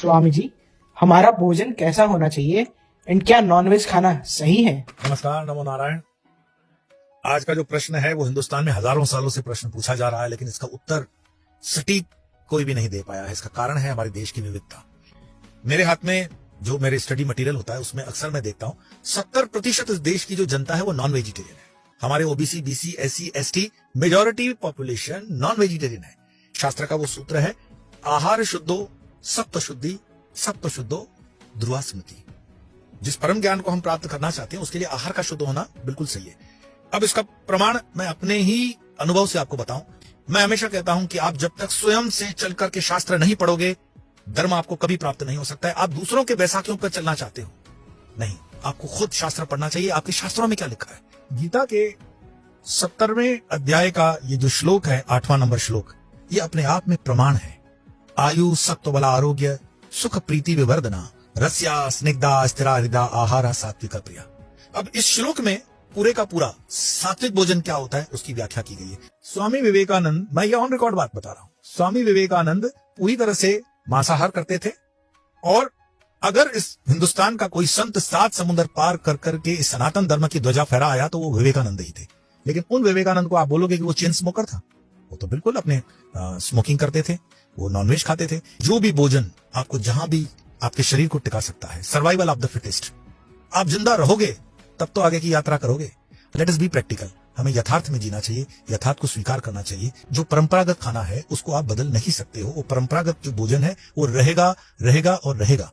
स्वामी जी, हमारा भोजन कैसा होना चाहिए एंड क्या नॉनवेज खाना सही है? नमस्कार, नमो नारायण। आज का जो प्रश्न है वो हिंदुस्तान में हजारों सालों से प्रश्न पूछा जा रहा है, लेकिन इसका उत्तर सटीक कोई भी नहीं दे पाया है। इसका कारण है हमारे देश की विविधता। मेरे हाथ में जो मेरे स्टडी मटेरियल होता है उसमें अक्सर मैं देखता हूं 70% इस देश की जो जनता है वो नॉन वेजिटेरियन है। हमारे OBC, BC, SC, ST majority population non vegetarian है। शास्त्र का वो सूत्र है, आहार शुद्धो सप्त शुद्धि सप्त शुद्धो ध्रुवा स्मृति। जिस परम ज्ञान को हम प्राप्त करना चाहते हैं उसके लिए आहार का शुद्ध होना बिल्कुल सही है। अब इसका प्रमाण मैं अपने ही अनुभव से आपको बताऊं। मैं हमेशा कहता हूं कि आप जब तक स्वयं से चल करके शास्त्र नहीं पढ़ोगे, धर्म आपको कभी प्राप्त नहीं हो सकता है। आप दूसरों के बैसाखियों पर चलना चाहते हो, नहीं, आपको खुद शास्त्र पढ़ना चाहिए। आपके शास्त्रों में क्या लिखा है? गीता के 70वें अध्याय का ये जो श्लोक है, 8वां नंबर श्लोक, ये अपने आप में प्रमाण है। आयु सत्व बला आरोग्य सुख प्रीति विवर्धना रस्या स्निग्धा स्थिरा हृदा आहारा सात्विका प्रिया। अब इस श्लोक में पूरे का पूरा सात्विक भोजन क्या होता है उसकी व्याख्या की गई है। स्वामी विवेकानंद, मैं ये ऑन रिकॉर्ड बात बता रहा हूं, स्वामी विवेकानंद पूरी तरह से मांसाहार करते थे। और अगर इस हिंदुस्तान का कोई संत 7 समुद्र पार कर करके इस सनातन धर्म की ध्वजा फहरा आया तो वो विवेकानंद ही थे। लेकिन उन विवेकानंद को आप बोलोगे कि वो चेन स्मोकर था? वो तो बिल्कुल अपने स्मोकिंग करते थे, वो नॉनवेज खाते थे। जो भी भोजन आपको जहां भी आपके शरीर को टिका सकता है, सर्वाइवल ऑफ द फिटेस्ट, आप जिंदा रहोगे तब तो आगे की यात्रा करोगे। Let us be practical. हमें यथार्थ में जीना चाहिए, यथार्थ को स्वीकार करना चाहिए। जो परंपरागत खाना है उसको आप बदल नहीं सकते हो। वो परंपरागत जो भोजन है वो रहेगा, रहेगा और रहेगा।